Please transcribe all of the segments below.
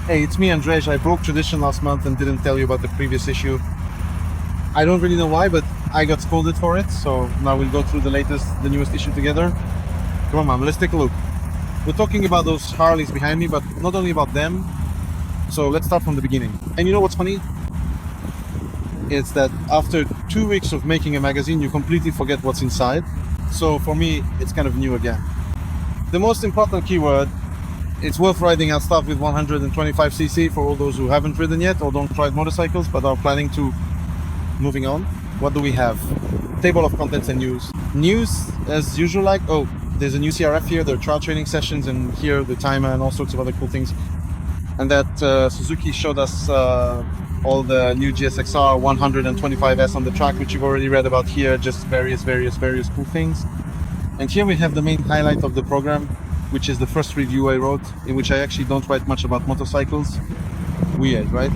Hey, it's me, Andrzej. I broke tradition last month and didn't tell you about the previous issue. I don't really know why, but I got scolded for it, so now we'll go through the newest issue together. Come on, man, let's take a look. We're talking about those Harleys behind me, but not only about them. So let's start from the beginning. And you know what's funny? It's that after 2 weeks of making a magazine, you completely forget what's inside. So for me, it's kind of new again. The most important keyword, it's worth riding out stuff with 125cc for all those who haven't ridden yet or don't ride motorcycles but are planning to. Moving on, what do we have? Table of contents and news. News, as usual, like, oh, there's a new CRF here, there are trial training sessions, and here the timer and all sorts of other cool things. And that Suzuki showed us all the new GSXR 125S on the track, which you've already read about here, just various cool things. And here we have the main highlight of the program, which is the first review I wrote, in which I actually don't write much about motorcycles. Weird, right?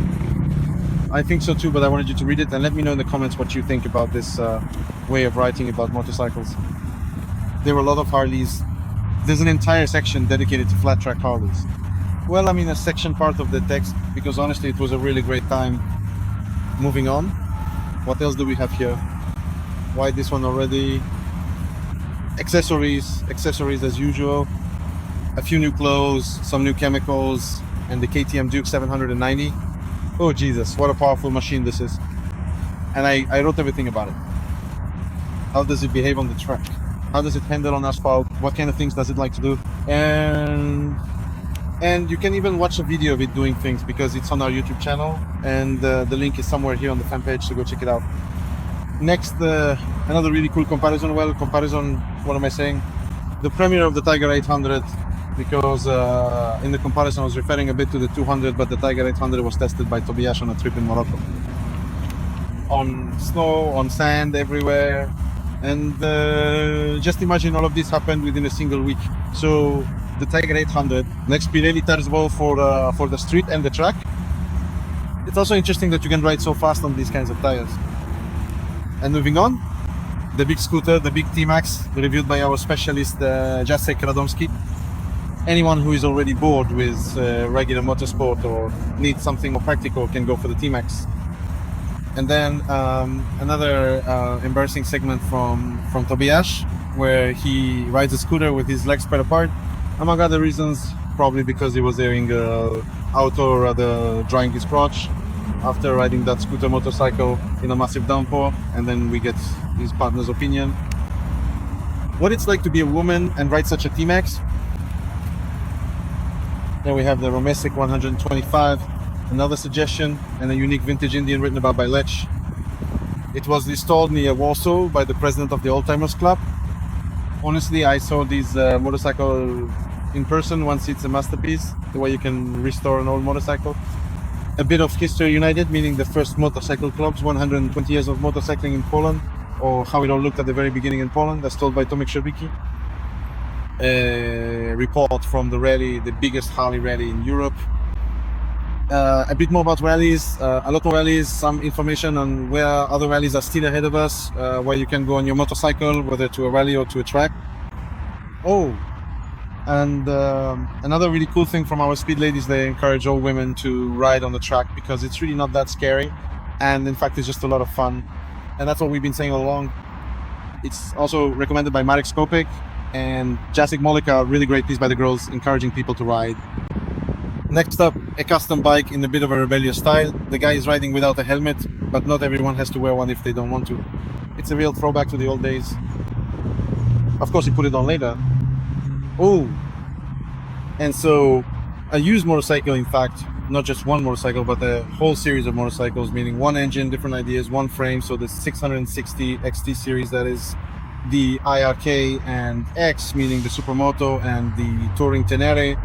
I think so too, but I wanted you to read it and let me know in the comments what you think about this way of writing about motorcycles. There were a lot of Harleys. There's an entire section dedicated to flat track Harleys. Well, I mean a section part of the text, because honestly it was a really great time. Moving on, what else do we have here? Why this one already? Accessories as usual. A few new clothes, some new chemicals, and the KTM Duke 790. Oh Jesus, what a powerful machine this is. And I wrote everything about it. How does it behave on the track? How does it handle on asphalt? What kind of things does it like to do? And you can even watch a video of it doing things, because it's on our YouTube channel, and the link is somewhere here on the fan page, so go check it out. Next, another really cool comparison. Well, comparison, what am I saying? The premiere of the Tiger 800, because in the comparison I was referring a bit to the 200, but the Tiger 800 was tested by Tobias on a trip in Morocco. On snow, on sand, everywhere. And just imagine all of this happened within a single week. So the Tiger 800, next Pirelli turbo for the street and the track. It's also interesting that you can ride so fast on these kinds of tires. And moving on, the big scooter, the big T-Max, reviewed by our specialist Jacek Radomski. Anyone who is already bored with regular motorsport or needs something more practical can go for the T-Max. And then another embarrassing segment from Tobias, where he rides a scooter with his legs spread apart, among other reasons, probably because he was wearing outdoor, rather drying his crotch after riding that scooter motorcycle in a massive downpour. And then we get his partner's opinion. What it's like to be a woman and ride such a T-Max. Then we have the Romesic 125, another suggestion, and a unique vintage Indian written about by Lech. It was installed near Warsaw by the president of the Oldtimers Club. Honestly, I saw this motorcycle in person once. It's a masterpiece, the way you can restore an old motorcycle. A bit of history united, meaning the first motorcycle clubs, 120 years of motorcycling in Poland, or how it all looked at the very beginning in Poland, as told by Tomek Sherbicki. A report from the rally, the biggest Harley rally in Europe. A bit more about rallies, a lot of rallies, some information on where other rallies are still ahead of us, where you can go on your motorcycle, whether to a rally or to a track. Oh, and another really cool thing from our speed ladies, they encourage all women to ride on the track, because it's really not that scary, and in fact it's just a lot of fun. And that's what we've been saying all along. It's also recommended by Marek Skopik and Jacek Molika, really great piece by the girls, encouraging people to ride. Next up, a custom bike in a bit of a rebellious style. The guy is riding without a helmet, but not everyone has to wear one if they don't want to. It's a real throwback to the old days. Of course, he put it on later. Oh, and so a used motorcycle, in fact, not just one motorcycle, but a whole series of motorcycles, meaning one engine, different ideas, one frame. So the 660 XT series, that is the IRK and X, meaning the Supermoto, and the Touring Tenere.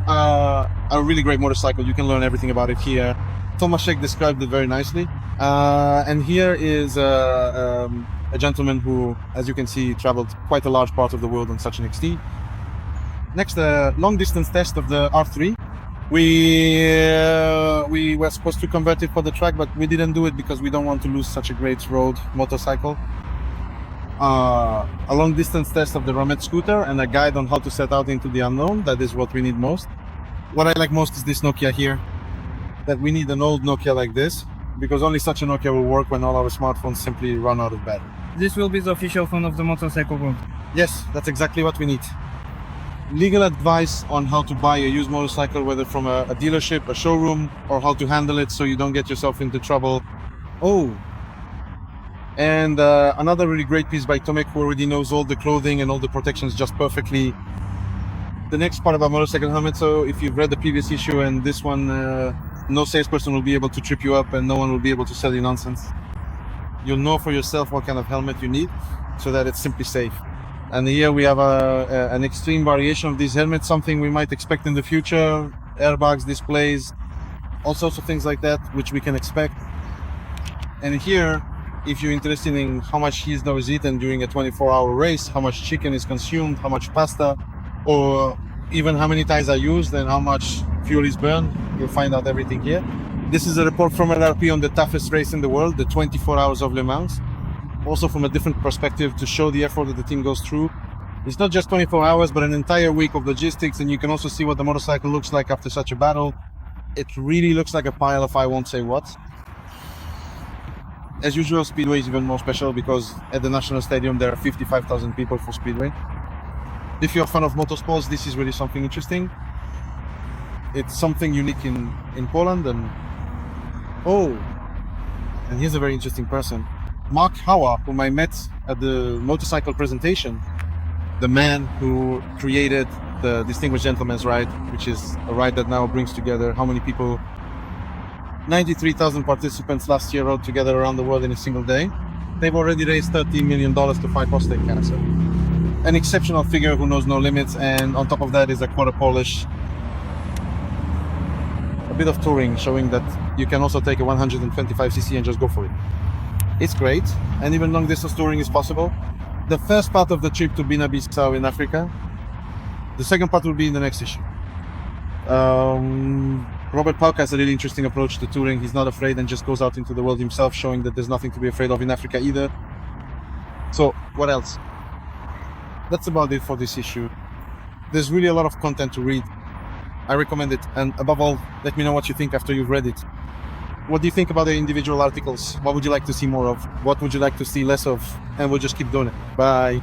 A really great motorcycle. You can learn everything about it here. Tomaszek described it very nicely. And here is a gentleman who, as you can see, traveled quite a large part of the world on such an XT. Next, a long distance test of the R3. We were supposed to convert it for the track, but we didn't do it because we don't want to lose such a great road motorcycle. A long distance test of the Romet scooter and a guide on how to set out into the unknown. That is what we need most. What I like most is this Nokia here, that we need an old Nokia like this, because only such a Nokia will work when all our smartphones simply run out of battery. This will be the official phone of the motorcycle world. Yes, that's exactly what we need. Legal advice on how to buy a used motorcycle, whether from a dealership, a showroom, or how to handle it so you don't get yourself into trouble. Oh, and another really great piece by Tomek, who already knows all the clothing and all the protections just perfectly. The next part about motorcycle helmet, so if you've read the previous issue and this one, no salesperson will be able to trip you up and no one will be able to sell you nonsense. You'll know for yourself what kind of helmet you need so that it's simply safe. And here we have an extreme variation of these helmets, something we might expect in the future, airbags, displays, all sorts of things like that, which we can expect. And here, if you're interested in how much cheese is eaten during a 24-hour race, how much chicken is consumed, how much pasta, or even how many tires are used and how much fuel is burned, you'll find out everything here. This is a report from LRP on the toughest race in the world, the 24 hours of Le Mans. Also from a different perspective to show the effort that the team goes through. It's not just 24 hours, but an entire week of logistics, and you can also see what the motorcycle looks like after such a battle. It really looks like a pile of I won't say what. As usual, Speedway is even more special because at the National Stadium there are 55,000 people for Speedway. If you're a fan of motorsports, this is really something interesting. It's something unique in Poland, and here's a very interesting person. Mark Hauer, whom I met at the motorcycle presentation, the man who created the Distinguished Gentleman's Ride, which is a ride that now brings together how many people? 93,000 participants last year rode together around the world in a single day. They've already raised $13 million to fight prostate cancer. An exceptional figure who knows no limits, and on top of that is a quarter Polish. A bit of touring, showing that you can also take a 125cc and just go for it. It's great, and even long distance touring is possible. The first part of the trip to Guinea-Bissau in Africa. The second part will be in the next issue. Robert Pauka has a really interesting approach to touring. He's not afraid and just goes out into the world himself, showing that there's nothing to be afraid of in Africa either. So, what else? That's about it for this issue. There's really a lot of content to read. I recommend it, and above all, let me know what you think after you've read it. What do you think about the individual articles? What would you like to see more of? What would you like to see less of? And we'll just keep doing it. Bye.